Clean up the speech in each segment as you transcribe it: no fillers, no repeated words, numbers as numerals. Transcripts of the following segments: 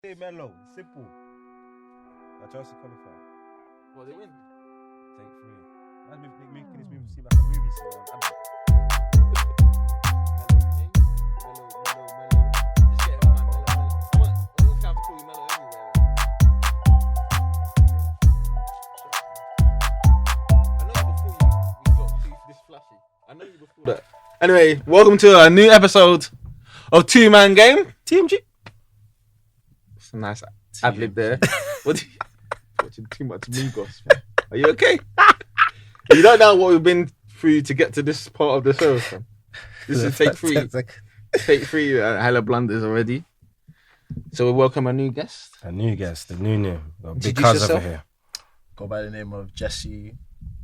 Okay, Melo, simple. Chelsea qualify. Well, they win. Take 3. I'm making this movie seem like a movie scene. Just get him, man. Melo. I'm gonna have to call you Melo everywhere. I know you before we got this flashy. I know you before that. Anyway, welcome to a new episode of Two Man Game. TMG. It's a nice ad-lib there. What? Watching too much Migos, man. Are you okay? You don't know what we've been through to get to this part of the show, fam. This is take 3. Take 3, hella blunders already. So we welcome a new guest. A new guest, a new name. Got big Introduce cuz yourself. over here. Go by the name of Jesse,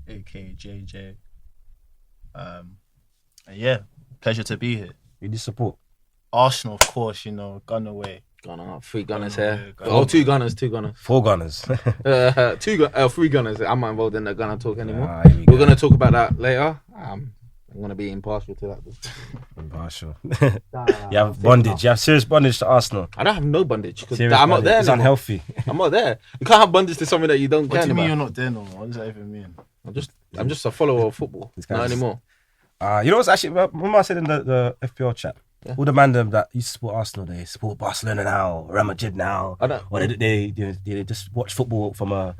aka JJ. And yeah, pleasure to be here. You do support. Arsenal, of course, you know, gun away. Gunner, 3 gunners Gunner, here. gunner. Oh, 2 gunners. 4 gunners. 3 gunners. I'm not involved in the gunner talk anymore. Here we We're go. going to talk about that later. I'm going to be impartial to that. Impartial. You have bondage. You have serious bondage to Arsenal. I don't have no bondage because Serious I'm not bondage. there It's anymore. unhealthy. I'm not there. You can't have bondage to something that you don't What care do you mean about. you're not there no more? What does that even mean? I'm just a follower of football. This guy's Not just- anymore. You know what's actually, remember I said in the FPL chat, Yeah. all the man them that used to support Arsenal, they support Barcelona now, Real Madrid now, I don't- or they just watch football from a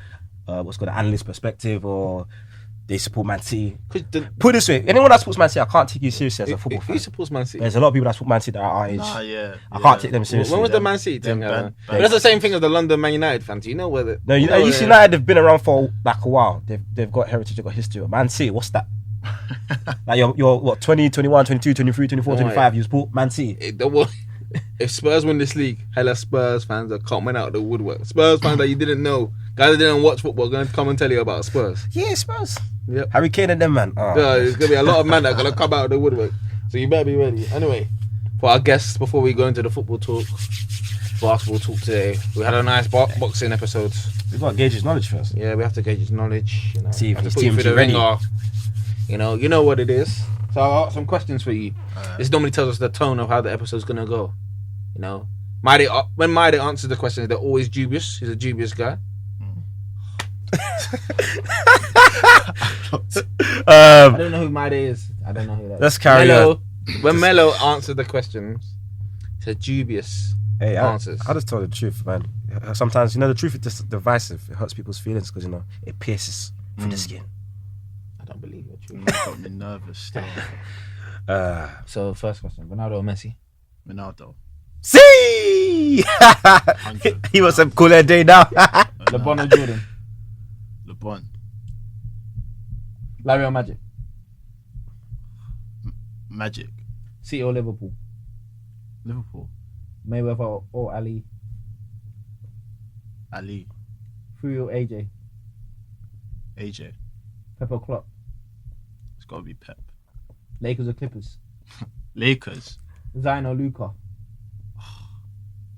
what's called an analyst perspective, or they support Man City. 'Cause Put it this way, anyone that supports Man City, I can't take you seriously as a football who fan. supports Man City? There's a lot of people that support Man City that are our age. Yeah. I can't take them seriously. When was the Man City thing? them But that's the same thing as the London Man United fans. You know where the No, you know, United have been around for like a while. They've got heritage, they've got history. Man City, what's that? Like you're what, 20, 21, 22, 23, 24, Oh, 25, you support Man City. If Spurs win this league, hella Spurs fans are coming out of the woodwork. Spurs fans that you didn't know, guys that didn't watch football, are going to come and tell you about Spurs. Yeah, Spurs. Yep. Harry Kane and them, man. Oh. Yeah, there's going to be a lot of men that are going to come out of the woodwork. So you better be ready. Anyway, for our guests, before we go into the football talk, basketball talk today, we had a nice boxing episode. We've got to gauge his knowledge first. Yeah, we have to gauge his knowledge. You know, See if have to his put you team's through the ready. ringer. You know what it is. So I'll ask some questions for you. This normally tells us the tone of how the episode's gonna go. You know, when Maide answers the questions, they're always dubious. He's a dubious guy. I don't know who Maide is. I don't know who that is. Let's carry on. When Melo answered the questions, it's a dubious Hey, answers. I just tell the truth, man. Sometimes, the truth is just divisive. It hurts people's feelings because, it pierces through the skin. I don't believe it. You got me nervous still. So first question: Ronaldo or Messi? Ronaldo. See! 100. He wants a cooler day now. LeBron or Jordan? LeBron. Larry or Magic? Magic. City or Liverpool? Liverpool. Mayweather or Ali? Ali. Fury or AJ? AJ. Pep or Klopp? It's got to be Pep. Lakers or Clippers? Lakers. Zion or Luka?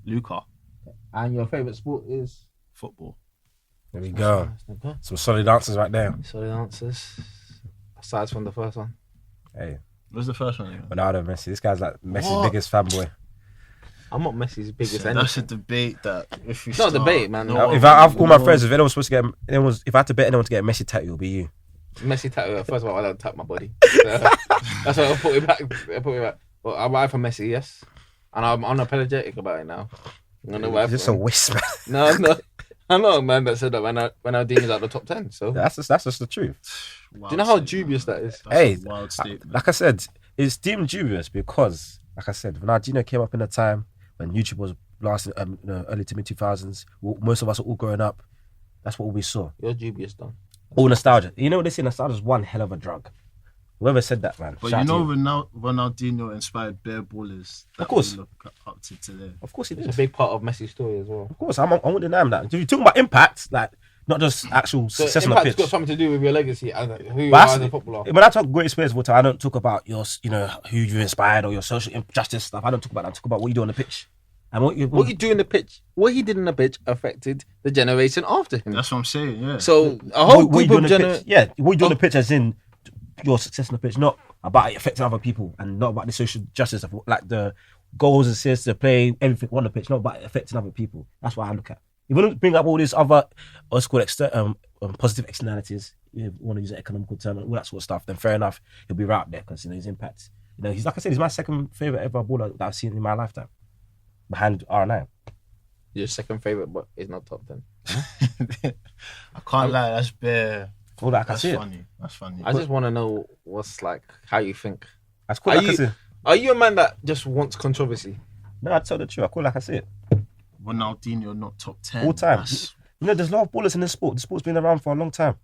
Luka. And your favourite sport is? Football. There we go. Okay. Some solid answers right there. Solid answers. Aside from the first one. Hey, What's the first one again? Ronaldo, Messi. This guy's like Messi's What? biggest fanboy. I'm not Messi's biggest So enemy. that's a debate that if we It's not a start, debate, man. no If one- I have all my no friends, one- if anyone's supposed to if I had to bet anyone to get a Messi tattoo, it'll be you. Messi tattoo. First of all, I don't tap my body. That's why I put it back. But I'm right for Messi, yes. And I'm unapologetic about it now. I know It's just a waste, man. No. I'm not a man that said that Ronaldinho's out the top 10. So That's just the truth. Wild do you know how statement, dubious man. that is? That's Hey, a wild statement. Like I said, it's deemed dubious because, like I said, Ronaldinho came up in a time when YouTube was lasting early to mid 2000s. Most of us are all growing up. That's what we saw. You're dubious, Don. All nostalgia. You know what they say? Nostalgia is one hell of a drug. Whoever said that, man. But shout you out know, to Ronaldinho inspired bare ballers. That Of course. we look up to today. Of course he It's did. a big part of Messi's story as well. Of course, I won't deny him that. If you're talking about impact, like not just actual So success on the impact's pitch. got something to do with your legacy and who you But are that's- as a footballer. when I talk greatest players of all time, I don't talk about your, who you inspired or your social injustice stuff. I don't talk about that. I talk about what you do on the pitch. And what you do in the pitch, what he did in the pitch affected the generation after him. That's what I'm saying. Yeah. So a whole what you group do on of the pitch. Yeah, what you do on the pitch as in your success on the pitch, not about it affecting other people and not about the social justice of like the goals, assists, to play everything on the pitch, not about affecting other people. That's what I look at. You want to bring up all these other, what's called positive externalities. You want to use an economical term and all that sort of stuff. Then fair enough, he'll be right up there because his impact. He's like I said, he's my second favorite ever baller that I've seen in my lifetime, behind R9. Your second favorite, but it's not top 10. I can't lie. That's bare. All that I can That's see it. funny. That's funny. I just want to know what's like how you think. That's cool. Like I see. Are you a man that just wants controversy? No, I tell the truth. I call like I see it. Ronaldinho not top 10 All time. That's... There's a lot of ballers in the sport. The sport's been around for a long time.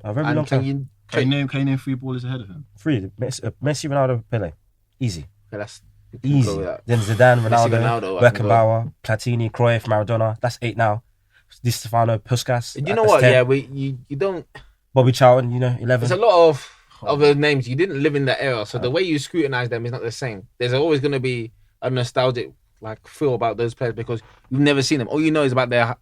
A very long time. Can you name 3 ballers ahead of him? 3. Messi, Ronaldo, Pele. Easy. Yeah, that's easy. Then Zidane, Ronaldo, Beckenbauer, Platini, Cruyff, Maradona. That's 8 now. Di Stefano, Puskas. You know what? 10. Yeah, you don't. Bobby Charlton, 11. There's a lot of other names. You didn't live in that era, so the way you scrutinize them is not the same. There's always going to be a nostalgic feel about those players because you've never seen them. All you know is about their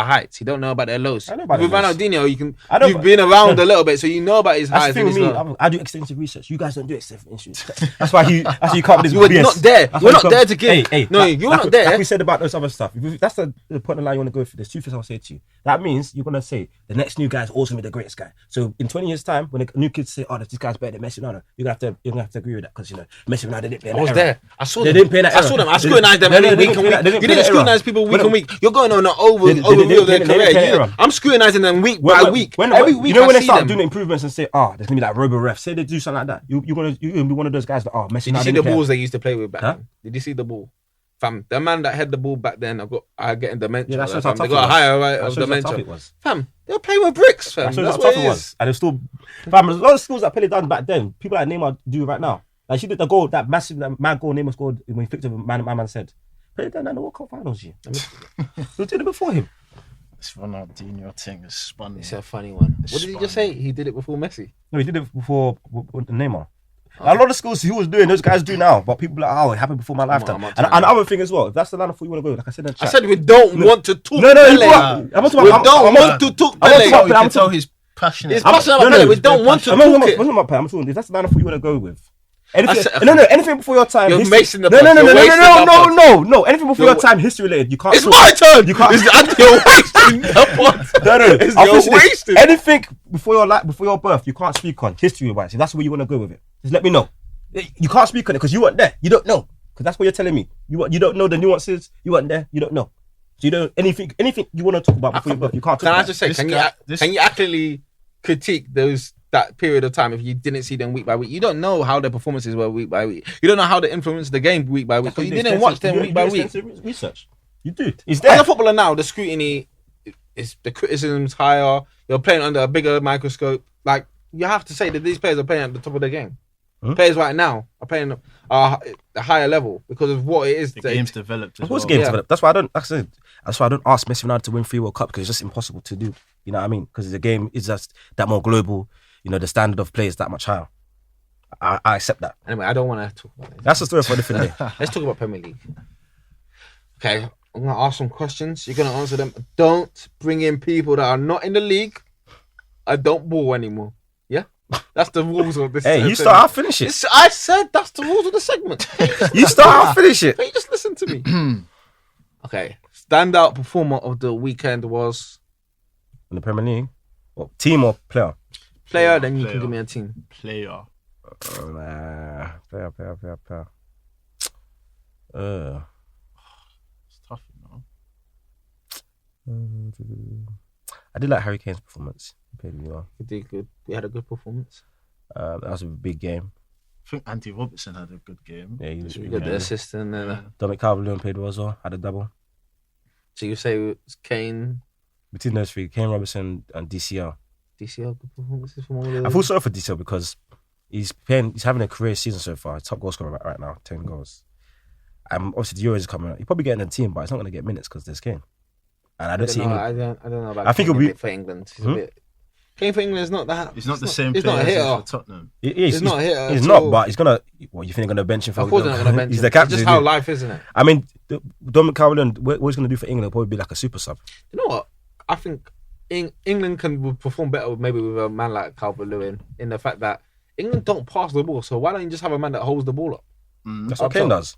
heights. You don't know about their lows. I know about with Ronaldinho, you've been around a little bit, so you know about his heights. That's the thing with me. I do extensive research. You guys don't do extensive research. That's why you can't. You were not there. You're not there to give. No, you're not there. Like we said about those other stuff. That's the point of line you want to go through. There's 2 things I'll say to you. That means you're gonna say the next new guy is also gonna be the greatest guy. So in 20 years' time, when a new kids say, "Oh, this guy's better than Messi," no, you're gonna have to agree with that because Messi Ronaldo didn't play in that era. I was there. I saw them. They didn't play in that era. I saw them. I scrutinized them every week. You didn't scrutinize people week on week. You're going on an overview of their career. I'm scrutinizing them week by week. Every week, when they start doing improvements and say, "Oh, there's gonna be like robo ref," say they do something like that. You're gonna be one of those guys that, "Oh, Messi." Did you see the balls they used to play with back then? Did you see the ball? Fam, the man that had the ball back then, I get in dementia. Yeah, that's how tough they got a higher rate of dementia. Fam, they were playing with bricks, fam. That's what it is. And they're still, fam, there's a lot of skills that Pele done back then. People like Neymar do right now. Like she did the goal, that massive mad goal Neymar scored when he flicked over my man said. Pele done that in the World Cup finals, you. Who did it before him? This Ronaldinho thing is spun. It's a funny one. What did he just say? He did it before Messi? No, he did it before Neymar. A lot of skills he was doing, those guys do now, but people are like, "Oh, it happened before my lifetime." And another thing as well, if that's the line of thought you want to go, like I said in the chat. I said we don't want to talk. No, we don't want to talk. You can tell he's passionate. He's passionate about Pele. We don't want to talk it. I'm talking. If that's the line of thought you want to go with. Anything before your time. You're macing the No. Anything before your time, history related. You can't. It's my turn. You can't. You're wasting the pot. No. You're wasting. Anything before your birth, you can't speak on history wise. If that's where you want to go with it, just let me know. You can't speak on it because you weren't there. You don't know because that's what you're telling me. You don't know the nuances. You weren't there. You don't know. So you don't anything you want to talk about before your birth. You can't. Can I just say? Can you actually critique that period of time if you didn't see them week by week? You don't know how their performances were week by week. You don't know how they influenced the game week by week. So you didn't watch them week by week. Research. You do. It's there. As a footballer now, the scrutiny is the criticism's higher. You're playing under a bigger microscope. Like you have to say that these players are playing at the top of their game. Players right now are playing a higher level because of what it is. The game's developed. Of course, game's developed. That's why I don't. Like I said, that's why I don't ask Messi Ronaldo to win 3 World Cups because it's just impossible to do. You know what I mean? Because the game is just that more global. The standard of play is that much higher. I accept that. Anyway, I don't want to talk about it. That's a story for a different day. Let's talk about Premier League. Okay, I'm going to ask some questions. You're going to answer them. Don't bring in people that are not in the league. I don't ball anymore. Yeah? That's the rules of this. Hey, you start, I'll finish it. I said that's the rules of the segment. You start, I'll finish it. Hey, just listen to me. Okay, standout performer of the weekend was... In the Premier League? What, team or player? Player, then you can give me a team. Player. Player. It's tough, I did like Harry Kane's performance. He played really well. He did good. He had a good performance. That was a big game. I think Andy Robertson had a good game. Yeah, he was really good. good. The assist and then Dominic Calvert-Lewin played well as well. Had a double. So you say it was Kane? Between those 3, Kane, Robertson, and DCL. DCL good performances from all of those. I feel sorry for DCL because he's having a career season so far. Top goal scorer right now, 10 goals. Obviously the Euros is coming out. He'll probably get in the team, but he's not going to get minutes because there's Kane. And I don't see England. I don't know about. I think it'll be for England. He's a bit. Kane for England is not that. He's not the same. He's not a hitter for Tottenham. He's not a hitter. He's not, but he's gonna. What you think they're gonna bench him for? Of course they're not gonna bench him. He's the captain. It's just how life is, isn't it? I mean, Dominic Calvert-Lewin, what he's gonna do for England will probably be like a super sub. You know what? I think England can perform better maybe with a man like Calvert-Lewin in the fact that England don't pass the ball. So why don't you just have a man that holds the ball up? That's what Kane does.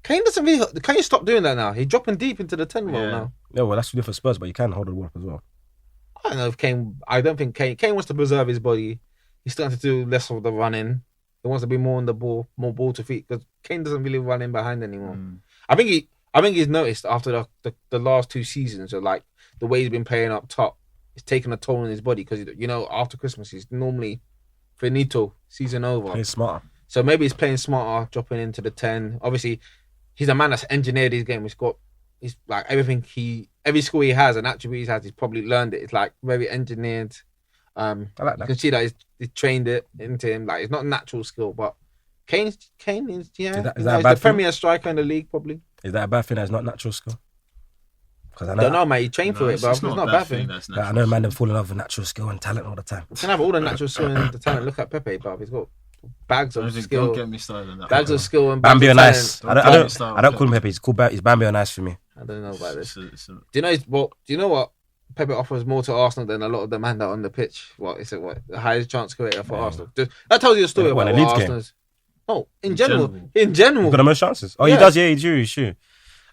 Kane doesn't really. Can you stop doing that now? He's dropping deep into the 10 role Yeah. now. Yeah, well, that's good for Spurs, but you can hold the ball up as well. I don't know if Kane. I don't think Kane wants to preserve his body. He's starting to do less of the running. He wants to be more on the ball, more ball to feet, because Kane doesn't really run in behind anymore. I think he's noticed after the last 2 seasons of like the way he's been playing up top, it's taken a toll on his body, because after Christmas he's normally finito, season over. Play smarter. So maybe he's playing smarter, dropping into the 10. Obviously, he's a man that's engineered his game. He's like every skill he has and attribute he has, he's probably learned it. It's like very engineered. I like that. You can see that he's trained it into him. Like, it's not natural skill, but Kane is, Is he's that a the bad thing? premier striker in the league, probably. Is that a bad thing? That's not natural skill. Because I don't know, mate. He trained for it, but it's not a bad thing. That's I know man, them fall in love with natural skill and talent all the time. You can have all the natural skill and the talent. Look at Pepe, but he's got bags of skill. Don't get me started on that. Bags of skill and bags Bambi of on ice. talent. I don't call him Pepe. He's called He's Bambi on ice for me. I don't know about this. Do Do you know what? Pepe offers more to Arsenal than a lot of the man that on the pitch. The highest chance creator for Arsenal. That tells you a story about what Arsenal's. No, in general. He's got the most chances. Oh, he does. Yeah, he's true.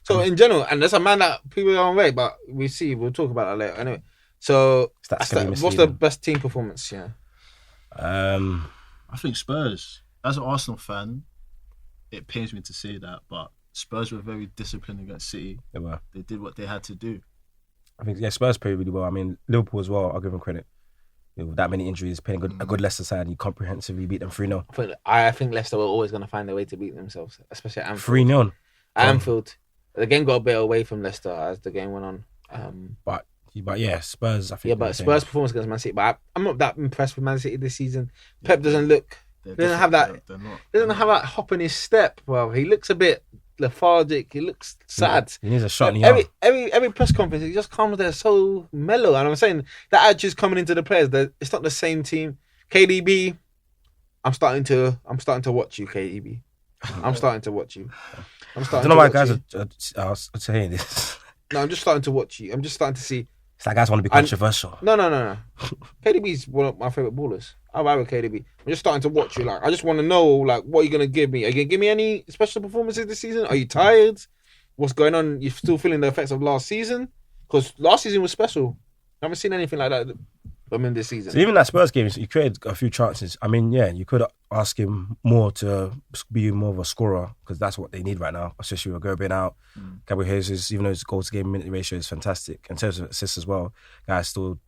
So in general, and that's a man that people don't rate, but we'll talk about that later. Anyway, so what's the best team performance? Yeah. I think Spurs. As an Arsenal fan, it pains me to say that, but Spurs were very disciplined against City. They were. They did what they had to do. I think Spurs played really well. I mean, Liverpool as well. I'll give them credit. With that many injuries, playing a good Leicester side, you comprehensively beat them 3-0. I think Leicester were always going to find a way to beat themselves, especially at Anfield. 3-0. Anfield. The game got a bit away from Leicester as the game went on. But yeah, Spurs. I think. Yeah, but Spurs' performance against Man City. But I'm not that impressed with Man City this season. Pep doesn't look. Doesn't have that hop in his step. Well, he looks a bit lethargic. He looks sad. He needs a shot in the arm. Every press conference, he just comes there so mellow. And I'm saying that attitude's coming into the players. It's not the same team. KDB, I'm starting to watch you, KDB. I'm starting to watch you. I don't know why guys are saying this. No, I'm just starting to watch you. I'm just starting to see. It's like guys want to be controversial. No. KDB's one of my favourite ballers. I ride with KDB. I'm just starting to watch you. Like, I just want to know, like, what are you going to give me? Are you going to give me any special performances this season? Are you tired? What's going on? You still feeling the effects of last season? Because last season was special. I haven't seen anything like that from him this season. So even that Spurs game, he created a few chances. I mean, yeah, you could ask him more to be more of a scorer, because that's what they need right now, especially with Aguero being out. Gabriel Jesus, even though his goal to game minute ratio is fantastic, in terms of assists as well, guys still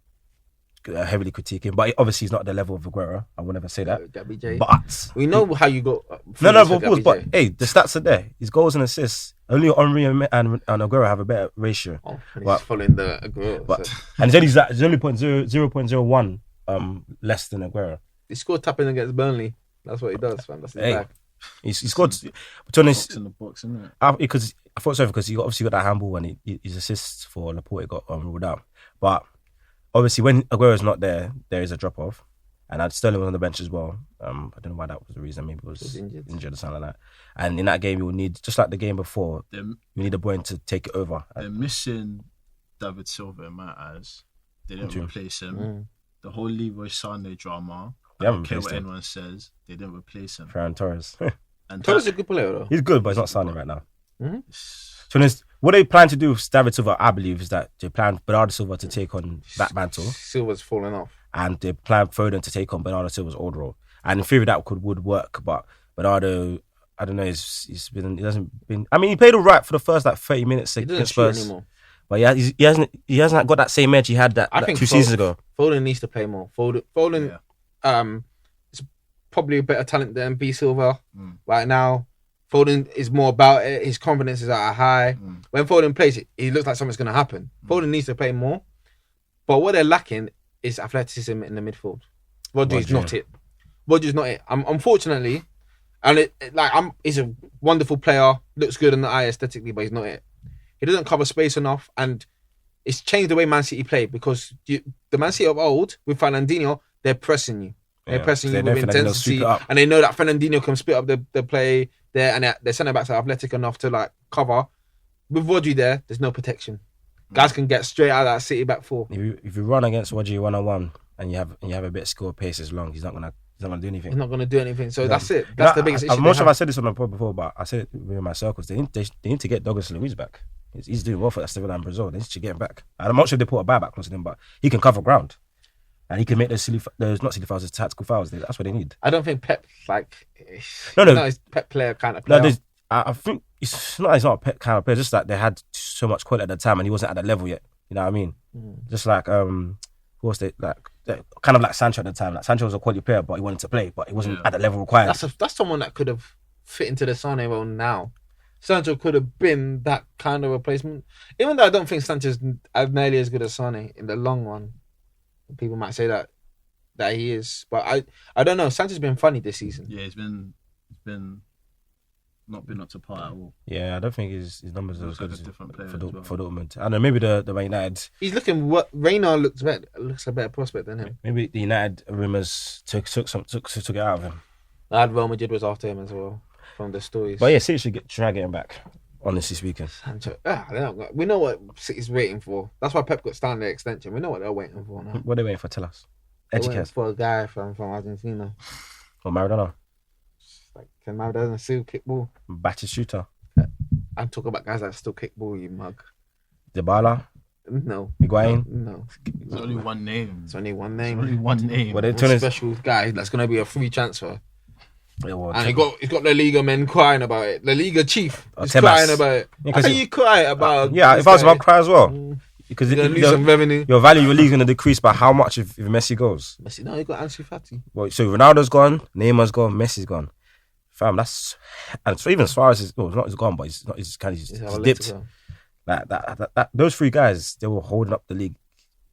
heavily critiquing. But obviously he's not at the level of Aguero. I would never say that. Gabby J. But we know how you got. Of course. But hey, the stats are there. His goals and assists. Only Henry and Aguero have a better ratio. Oh, he's following the Aguero. And he's only 0.01 less than Aguero. He scored tapping against Burnley. That's what he does, man. That's his bag. He scored. To in the box, isn't it? Because I thought so, because he obviously got that handball and his assists for Laporte got ruled out. But obviously, when Aguero's not there, there is a drop off. And Sterling was on the bench as well. I don't know why that was the reason. Maybe he was injured or something like that. And in that game, you will need, just like the game before, you need a boy to take it over. They're missing David Silva in my eyes. They didn't replace him. The whole Leroy Sané drama. I don't care what anyone says. They didn't replace him. Ferran Torres. And Torres is a good player, though. He's good, but he's not Sané right now. So what they plan to do with David Silva, I believe, is that they plan Bernardo Silva to take on that mantle. Silva's falling off. And they plan Foden to take on Bernardo Silva's old role. And in theory, that would work. But Bernardo, I don't know, he hasn't been. I mean, he played all right for the first 30 minutes against Spurs. Anymore. But he hasn't got that same edge he had that 2 seasons ago. Foden needs to play more. Foden is probably a better talent than B Silva right now. Foden is more about it. His confidence is at a high. When Foden plays it, he looks like something's going to happen. Foden needs to play more. But what they're lacking is athleticism in the midfield. Rodri's not it. Unfortunately, and he's a wonderful player, looks good in the eye aesthetically, but he's not it. He doesn't cover space enough, and it's changed the way Man City play, because the Man City of old with Fernandinho, they're pressing you. They're pressing you with intensity, and they know that Fernandinho can split up the play there, and their centre backs are athletic enough to cover. With Rodri there's no protection. Guys can get straight out of that City back four. If you run against Rodri 1-on-1 and you have a bit of skill, pace is long, he's not gonna He's not going to do anything. He's not going to do anything. So that's it. That's the biggest issue. I'm not sure if I said this on the pod before, but I said it within my circles. They need to get Douglas Luiz back. He's doing well for that Sevilla and Brazil. They need to get him back. And I'm not sure if they put a buyback clause in him, but he can cover ground. And he can make those not silly fouls, those tactical fouls. That's what they need. I don't think Pep, No, he's Pep player kind of player. No, I think he's not a Pep kind of player, just like they had so much quality at the time and he wasn't at that level yet. You know what I mean? Just like, who was they, kind of like Sancho at the time. Like Sancho was a quality player, but he wanted to play, but he wasn't at the level required. That's someone that could have fit into the Sane role now. Sancho could have been that kind of replacement. Even though I don't think Sancho's nearly as good as Sane in the long run. People might say that he is, but I don't know. Sancho's been funny this season. Yeah, he's been not been up to par at all. Yeah, I don't think his numbers are as good as a different player for Dortmund. I don't know, maybe the Man United. He's looking Reina looks a better prospect than him. Maybe the United rumours took it out of him. I had Real Madrid was after him as well from the stories. But yeah, City should try getting back. Honestly speaking, Sancho, we know what City's waiting for. That's why Pep got Stanley extension. We know what they're waiting for now. What are they waiting for? Tell us. Educate for a guy from Argentina. Or Maradona. Can Maradona still kick ball? Batty shooter. I'm talking about guys that still kick ball, you mug. Dybala? No. Higuain? No. There's only one name. It's only one name. Well, one special guy that's going to be a free transfer. Yeah, well, and he's got the Liga men crying about it. The Liga chief is crying about it. How can you cry about if I was about to cry as well. Because you're going to lose some revenue. Your value of your league is going to decrease by how much if Messi goes? No, you got Ansu Fati. Well, so Ronaldo's gone, Neymar's gone, Messi's gone. Fam, that's... And so even Suarez is... Well, he's gone, but he's dipped. Like, those three guys, they were holding up the league.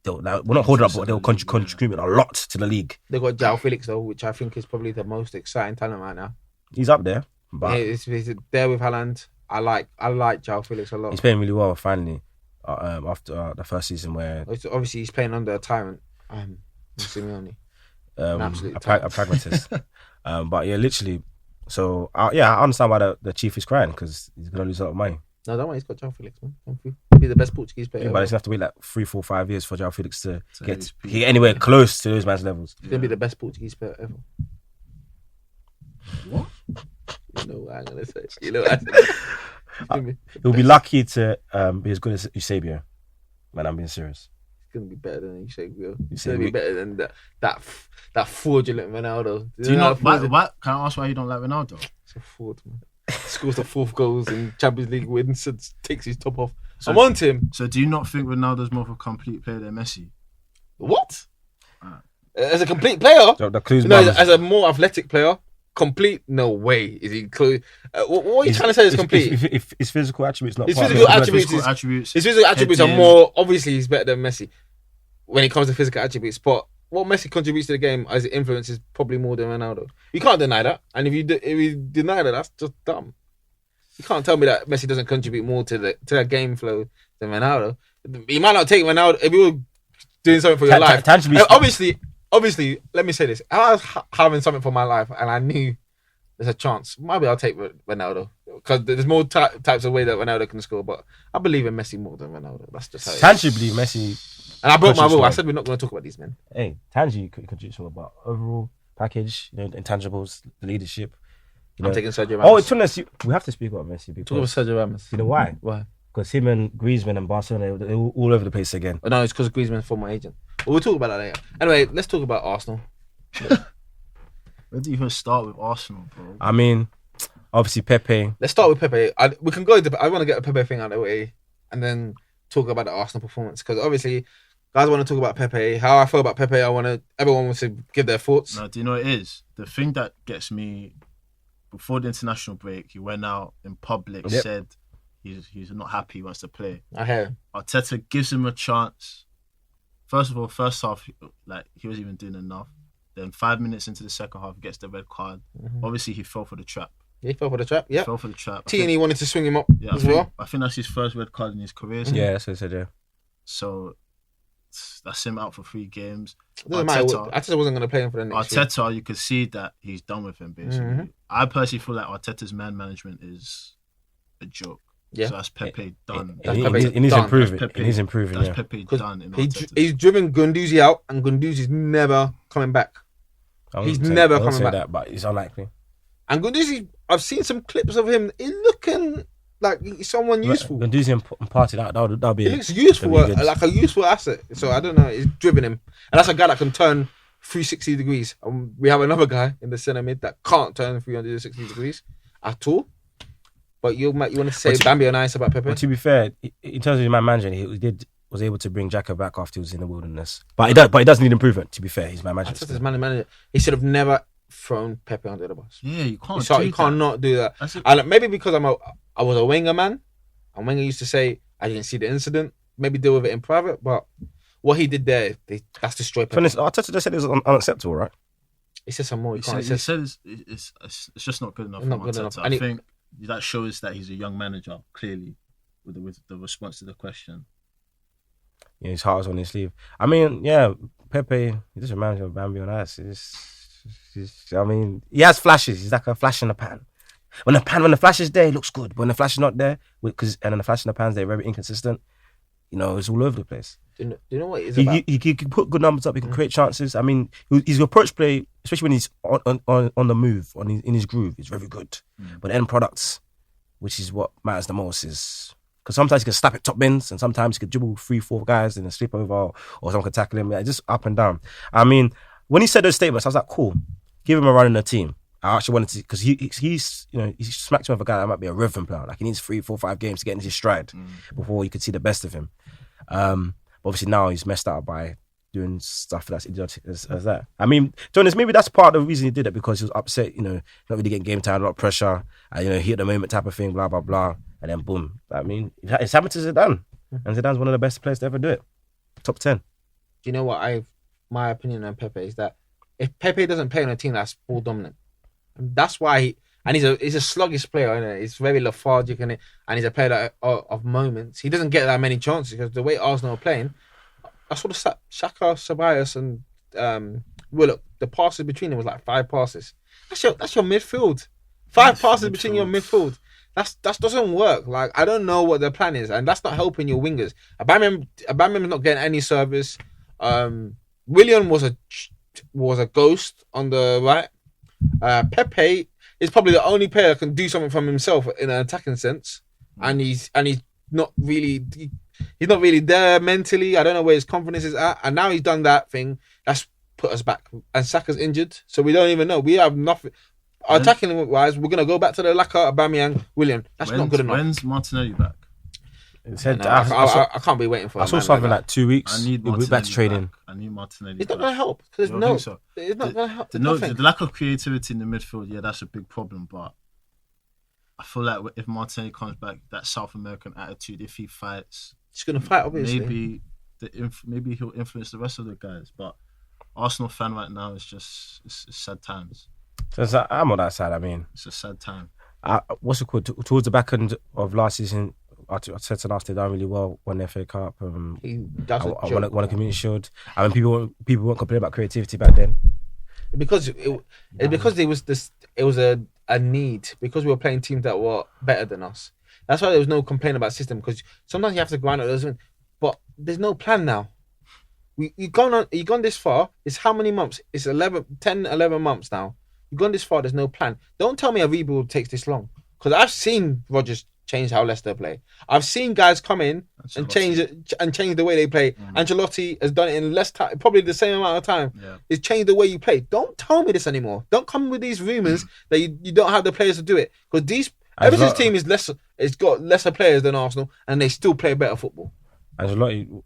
We're not holding up, but they were contributing a lot to the league. They got João Felix though, which I think is probably the most exciting talent right now. He's up there, but he's there with Haaland. I like João Felix a lot. He's playing really well finally. After the first season, where obviously he's playing under a tyrant, Simeone, a pragmatist. But yeah, literally. So I understand why the chief is crying because he's gonna lose a lot of money. No, don't worry, he's got João Felix, man. He'll be the best Portuguese player. Yeah, but he's gonna have to wait like 3, 4, 5 years for João Felix to get anywhere close to those man's levels. He's gonna be the best Portuguese player ever. What? You know what I'm gonna say. He'll be lucky to be as good as Eusebio. Man, I'm being serious. He's gonna be better than Eusebio. He's gonna be better than that fraudulent Ronaldo. Do you not? Why? Can I ask why you don't like Ronaldo? It's a fraud, man. Scores the 4th goals in Champions League wins and takes his top off. I want him. So do you not think Ronaldo's more of a complete player than Messi? What? As a complete player? So as a more athletic player, complete? No way. Is he? What are you trying to say? Is complete? If his physical attributes not. His physical attributes are more. Obviously, he's better than Messi when it comes to physical attributes, but what Messi contributes to the game as it influences probably more than Ronaldo. You can't deny that. And if you deny that, that's just dumb. You can't tell me that Messi doesn't contribute more to the game flow than Ronaldo. You might not take Ronaldo if you were doing something for your life. Obviously, let me say this. If I was having something for my life and I knew there's a chance, maybe I'll take Ronaldo. Because there's more types of way that Ronaldo can score, but I believe in Messi more than Ronaldo. That's just how it is. Tangibly, Messi... And I broke my rule. I said we're not going to talk about these men. Hey, tangibly contributes all about overall package, intangibles, the leadership. I'm taking Sergio Ramos. To be honest, we have to speak about Messi. Talk about Sergio Ramos. You know why? Why? Because him and Griezmann and Barcelona, they're all over the place again. Oh, no, it's because Griezmann's former agent. But we'll talk about that later. Anyway, let's talk about Arsenal. Where do you even start with Arsenal, bro? I mean, obviously Pepe. Let's start with Pepe. We can go into... I want to get a Pepe thing out of the way and then talk about the Arsenal performance. Because obviously... Guys want to talk about Pepe. How I feel about Pepe, everyone wants to give their thoughts. No, do you know what it is? The thing that gets me, before the international break, he went out in public, said he's not happy, he wants to play. I hear him. Arteta gives him a chance. First of all, first half, he wasn't even doing enough. Then 5 minutes into the second half, he gets the red card. Mm-hmm. Obviously, he fell for the trap. He fell for the trap, yeah. He fell for the trap. T&E wanted to swing him up as well. I think that's his first red card in his career. Yeah, that's what I said, yeah. So... that's him out for 3 games. Arteta wasn't going to play him for the next year. Arteta, you could see that he's done with him, basically. Mm-hmm. I personally feel like Arteta's man management is a joke. Yeah. So that's Pepe done. He's improving. That's Pepe done. He's driven Guendouzi out, and Guendouzi's never coming back. He's never coming back. That, but it's unlikely. And Guendouzi, I've seen some clips of him. He's looking like he's someone useful. Guendouzi and Partey, that'll be. He looks useful, like a useful asset. So I don't know. It's driven him, and that's a guy that can turn 360 degrees. We have another guy in the centre mid that can't turn 360 degrees at all. But you want to say Bambi and Ice about Pepe? But to be fair, in terms of my manager, he was able to bring Xhaka back after he was in the wilderness. But he does need improvement. To be fair, he's my manager. His manager. He should have never thrown Pepe under the bus. Yeah, you can't. You cannot do that. And maybe because I was a Wenger man, and Wenger used to say I didn't see the incident. Maybe deal with it in private, but what he did there, that's destroyed Pepe. Arteta just said it was unacceptable, right? He said some more. He said it's just not good enough. Not good enough. I think that shows that he's a young manager, clearly, with the response to the question. Yeah, his heart was on his sleeve. I mean, yeah, Pepe, he's just a manager of Bambi on Ice. I mean, he has flashes. He's like a flash in the pan. When the flash is there, he looks good. But when the flash is not there, and then the flash in the pans, they're very inconsistent. You know, it's all over the place. Do you know what it is about? He can put good numbers up. He can create chances. I mean, his approach play, especially when he's on the move, in his groove, is very good. But end products, which is what matters the most, is because sometimes he can snap it top bins, and sometimes he can dribble 3-4 guys in a slip over, or someone can tackle him. Yeah, just up and down. I mean, when he said those statements, I was like, cool, give him a run in the team. I actually wanted to, because he's smacked him with a guy that might be a rhythm player. Like he needs 3, 4, 5 games to get into his stride before you could see the best of him. Obviously now he's messed up by doing stuff that's idiotic as that. I mean, to be honest, maybe that's part of the reason he did it, because he was upset, not really getting game time, a lot of pressure, hit the moment type of thing, blah, blah, blah. And then boom. I mean, it's happened to Zidane. And Zidane's one of the best players to ever do it. Top 10. Do you know what my opinion on Pepe is that if Pepe doesn't play on a team that's ball dominant, that's why he's a sluggish player, isn't it? He's very lethargic and he's a player that, of moments. He doesn't get that many chances because the way Arsenal are playing, I saw the Xhaka, Ceballos and Willock, the passes between them was like 5 passes. That's your midfield. 5 passes between your midfield. That doesn't work. Like, I don't know what their plan is, and that's not helping your wingers. Aubameyang's not getting any service. Willian was a ghost on the right. Pepe is probably the only player that can do something from himself in an attacking sense, and he's not really there mentally. I don't know where his confidence is at, and now he's done that thing that's put us back. And Saka's injured, so we don't even know. We have nothing. Attacking wise, we're gonna go back to the Laka, Aubameyang, William. That's not good enough. When's Martinelli back? I can't be waiting for. I saw something like 2 weeks. We'll be back to training. I need Martinelli. It's not going to help. It's not going to help. The lack of creativity in the midfield, yeah, that's a big problem. But I feel like if Martinelli comes back, that South American attitude, if he fights, he's going to fight. Obviously, maybe he'll influence the rest of the guys. But Arsenal fan right now is just it's sad times. So I'm on that side. I mean, it's a sad time. What's it called? Towards the back end of last season, I said to last, they done really well, won the FA Cup. Won a Community Shield. I mean, people won't complain about creativity back then because it was a need, because we were playing teams that were better than us. That's why there was no complaint about system, because sometimes you have to grind out those, but there's no plan now. You've gone this far. It's how many months? It's 10, 11 months now. You've gone this far. There's no plan. Don't tell me a rebuild takes this long, because I've seen Rodgers change how Leicester play. I've seen guys come in and change the way they play. Ancelotti has done it in less time, probably the same amount of time. Yeah. He's changed the way you play. Don't tell me this anymore. Don't come with these rumours that you don't have the players to do it, because Everton's team is lesser. It's got lesser players than Arsenal, and they still play better football. Ancelotti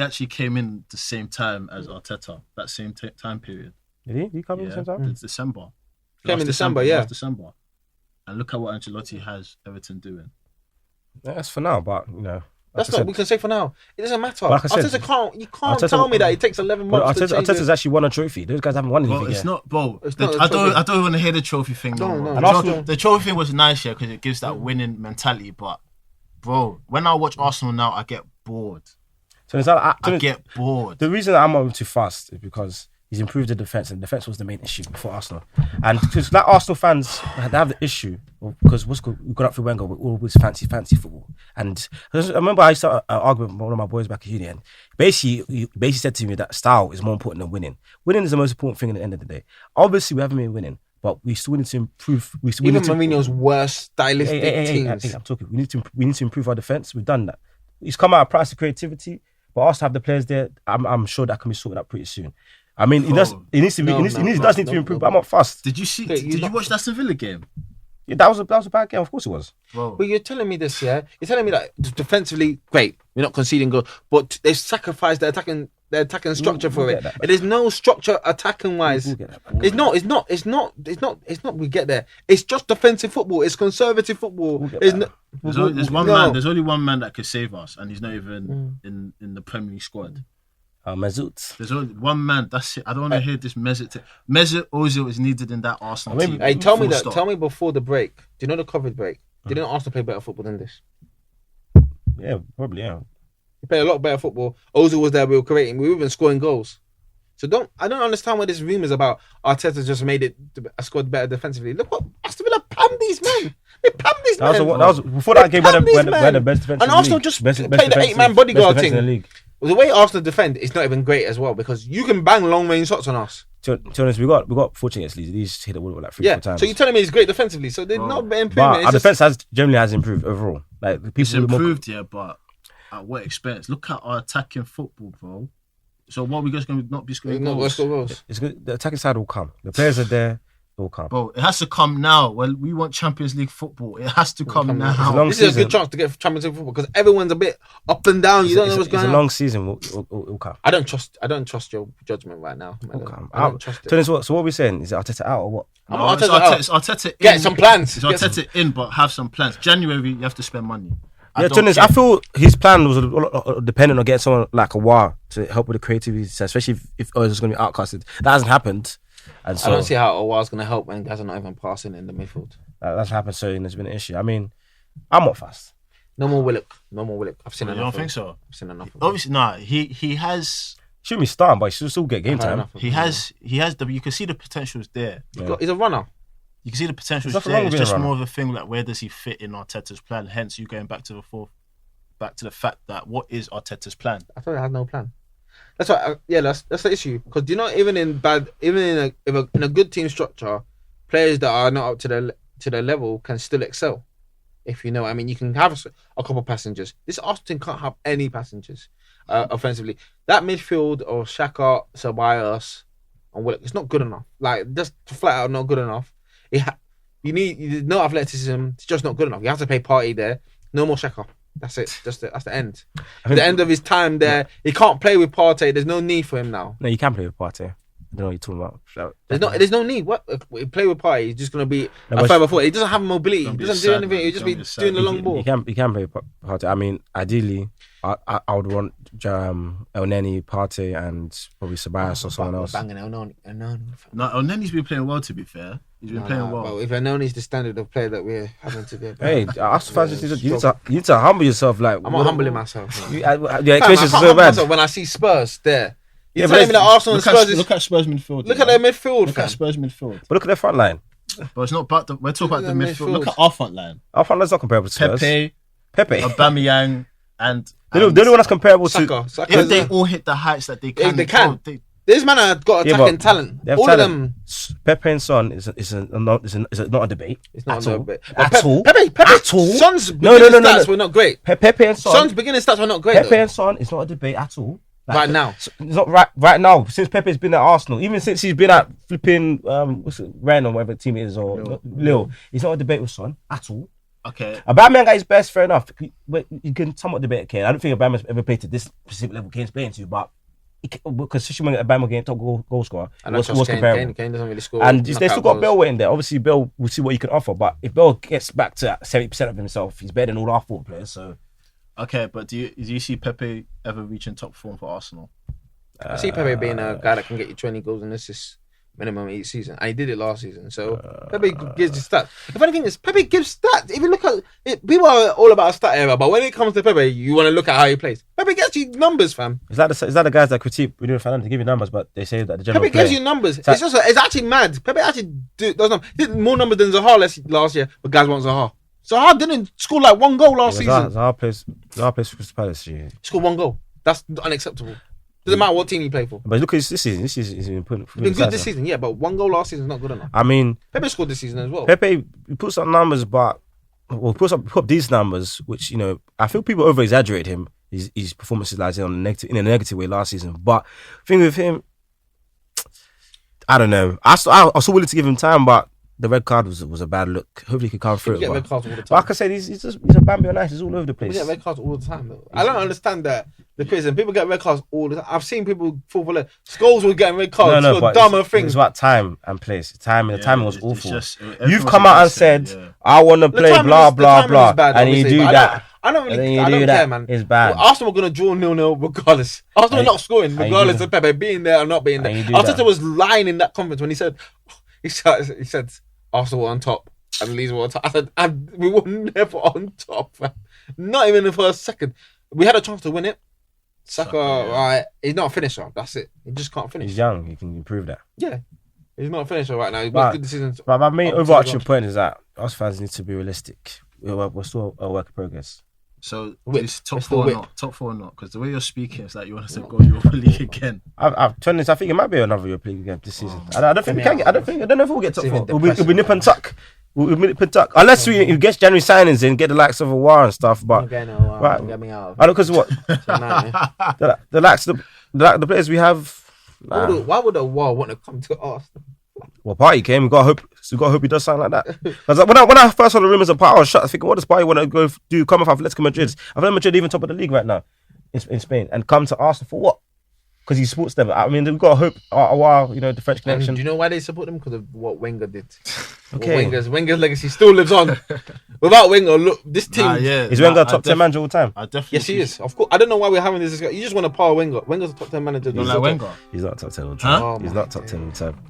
actually came in the same time as Arteta, that same time period. Did he come in the same time? It's December. Came in December, yeah. Last December. And look at what Ancelotti has Everton doing. Yeah, that's for now, but that's not what we can say for now. It doesn't matter. Like you can't tell me that it takes 11 months. Arteta's actually won a trophy. Those guys haven't won anything yet. It's not, bro. I don't want to hear the trophy thing. No. The trophy thing was nice, yeah, because it gives that winning mentality. But, bro, when I watch Arsenal now, I get bored. So I get bored. The reason I'm moving too fast is because He's improved the defense, and the defense was the main issue for Arsenal. And because like Arsenal fans, they have the issue because we got up through Wenger with all this fancy football. And I remember I used to argue with one of my boys back at uni, and basically said to me that style is more important than winning. Winning is the most important thing at the end of the day. Obviously, we haven't been winning, but we still need to improve. Even Mourinho's worst stylistic teams. I'm talking. We need to improve our defense. We've done that. He's come out of price of creativity, but also have the players there. I'm sure that can be sorted out pretty soon. I mean, he does need to improve, but I'm not fussed. Did you watch that Aston Villa game? Yeah, that was a bad game. Of course it was. Bro. But you're telling me this, yeah? You're telling me that defensively, great, we're not conceding goals, but they've sacrificed their attacking structure for it. There's no structure attacking wise. It's not. We get there. It's just defensive football. It's conservative football. There's only one man that could save us, and he's not even in the Premier League squad. Mesut. There's only one man. That's it. I don't want to hear this Mesut. Mesut Ozil is needed in that Arsenal team. Hey, tell me before the break. Do you know the COVID break? Didn't Arsenal play better football than this? Yeah, probably. Yeah. He played a lot better football. Ozil was there. We were creating. We were even scoring goals. So I don't understand why this rumours about Arteta just made it a squad better defensively. Look what Aston Villa pammed these men. They pammed these men. That was before that game when the best defense. And Arsenal just played the 8-man bodyguard thing. The way Arsenal defend is not even great as well because you can bang long range shots on us. To be honest, we got fortunate at least. These hit the wall like 3-4 times. So you're telling me he's great defensively. So they're not improving. But our defense generally has improved overall. Like people it's improved, but at what expense? Look at our attacking football, bro. So what are we just going to not be scoring goals? It's good. The attacking side will come. The players are there. Will come. Bro, it has to come now. Well, we want Champions League football. It has to come now. This is a good chance to get Champions League football because everyone's a bit up and down. You don't know what's going on. It's a long season. Will come. I don't trust your judgment right now. I don't trust it. So what are we saying? Is it Arteta out or what? It's Arteta in. Get some plans. It's Arteta in, but have some plans. January, you have to spend money. I feel his plan was dependent on getting someone like a War to help with the creativity, especially if Ozil's going to be outcasted. That hasn't happened. And so, I don't see how Awar's going to help when guys are not even passing in the midfield. That's happened, so there's been an issue. I mean, I'm not fast. No more Willock. I've seen enough. You don't think so? I've seen enough. Obviously, he has. Shouldn't be starting, but he should still get game time. He has you can see the potential's there. Yeah. He's a runner. You can see the potential's there. It's just more of a thing like where does he fit in Arteta's plan? Hence, you going back to the fact that what is Arteta's plan? I thought he had no plan. That's why. That's the issue. Because even in a good team structure, players that are not up to their level can still excel. If you know what I mean, you can have a couple of passengers. This Arsenal team can't have any passengers offensively. That midfield of Xhaka, Ceballos, and Willock, it's not good enough. Like just flat out not good enough. You need no athleticism. It's just not good enough. You have to pay Partey there. No more Xhaka. That's it. That's the end. The end of his time there. He can't play with Partey. There's no need for him now. No, you can play with Partey. I don't know what you're talking about. There's no need. What play with Partey? He's just gonna be a further forward. He doesn't have mobility. He doesn't do anything. He'll just be doing the long ball. He can play with Partey. I mean, ideally, I would want El Neni, Partey, and probably Ceballos or someone else. Banging El Neni. No, El Neni's been playing well. To be fair, he's been playing well. Well, if El Neni's the standard of player that we're having to get. Hey, you need to humble yourself. Like I'm not humbling myself. The expectations are so bad. When I see Spurs there. You're telling me that Arsenal and Spurs look at Spurs midfield. Look at their midfield. Look at Spurs midfield. But look at their front line. But it's not about we're talking about the midfield. Look at our front line. Our front line's not comparable to Spurs. Pepe, Aubameyang, and the only one that's comparable to Saka. If they all hit the heights that they can. They can. This man has got attacking talent. All of them. Pepe and Son is not a debate. It's not a debate. At all. Pepe. At all. Son's beginning stats were not great. Pepe and Son. Son's beginning stats were not great. Pepe and Son is not a debate at all. Right now, it's not right now. Since Pepe's been at Arsenal, even since he's been at flipping Rennes or whatever team it is or Lille, he's not a debate with Son at all. Okay, Aubameyang got his best, fair enough. But you can somewhat debate Kane. I don't think Aubameyang's ever played to this specific level Kane's playing to, but because especially when Aubameyang getting top goal scorer, was comparable. Kane doesn't really score. And they still got Bell in there. Obviously, Bell, we'll see what he can offer. But if Bell gets back to 70% of himself, he's better than all our football players. So. Okay, but do you see Pepe ever reaching top form for Arsenal? I see Pepe being a guy that can get you 20 goals and assists minimum each season, and he did it last season. So Pepe gives you stats. The funny thing is, Pepe gives stats. If you look at it, people are all about a stat era, but when it comes to Pepe, you want to look at how he plays. Pepe gets gets you numbers, fam. Is that the guys that critique Bruno Fernandes? They give you numbers, but they say that the general Pepe gives you numbers. It's actually mad. Pepe actually does did more numbers than Zaha last year, but guys want Zaha. Zaha didn't score like 1 goal last season. Zaha plays for Crystal Palace. He scored 1 goal. That's unacceptable. Doesn't matter what team you play for. But look at this season. This season he's been good this season, yeah. But 1 goal last season is not good enough. I mean, Pepe scored this season as well. Pepe puts up numbers, but put up these numbers, which I feel people over exaggerate him. His performances like in a negative way last season. But thing with him, I don't know. I was willing to give him time, but the red card was a bad look. Hopefully he could come through. You get red cards all the time. But like I said, he's a Bambi on ice. He's all over the place. We get red cards all the time. I don't understand that. The criticism. People get red cards all the time. I've seen people fall for it. Scholes were getting red cards for dumber things. It's about time and place. The timing was awful. You've come out and said, I want to play blah, blah, blah. And you do that. I don't care, man. It's bad. Well, Arsenal were going to draw 0-0 regardless. Arsenal were not scoring regardless of Pepe being there or not being there. Arteta was lying in that conference when he said Arsenal were on top and Leeds were on top. I said, we were never on top, man. Not even in the first second. We had a chance to win it. Saka, right, he's not a finisher. That's it. He just can't finish. He's young. He can improve that. Yeah. He's not a finisher right now. He's got good decisions. But my main overarching point is that us fans need to be realistic. We're still a work in progress. So it's top four or not? Because the way you're speaking, it's like you want us to go Europa League again. I think it might be another Europa League game this season. I don't think we can get. I don't know if we'll get top four. It'll be nip and tuck. We'll nip and tuck unless we get January signings in, get the likes of Awar and stuff. But right, get me out. I don't because what the likes of the players we have. Why would Awar want to come to Arsenal? Well, Partey came. We got to hope he does something like that. Because when I first saw the rumours of Partey, I was shut. Thinking, what does Partey want to go do? Come off Atletico Madrid. I've heard Madrid even top of the league right now in Spain, and come to Arsenal for what? Because he supports them. I mean, they've got to hope a while. The French connection. Do you know why they support them? Because of what Wenger did. Okay. Wenger's legacy still lives on. Without Wenger, look, this team is Wenger top 10 manager all the time. Yes, he is. Of course, I don't know why we're having this discussion. You just want to power Wenger. Wenger's a top 10 manager. You like Wenger? He's not top 10 all the time. He's not top 10 all the time.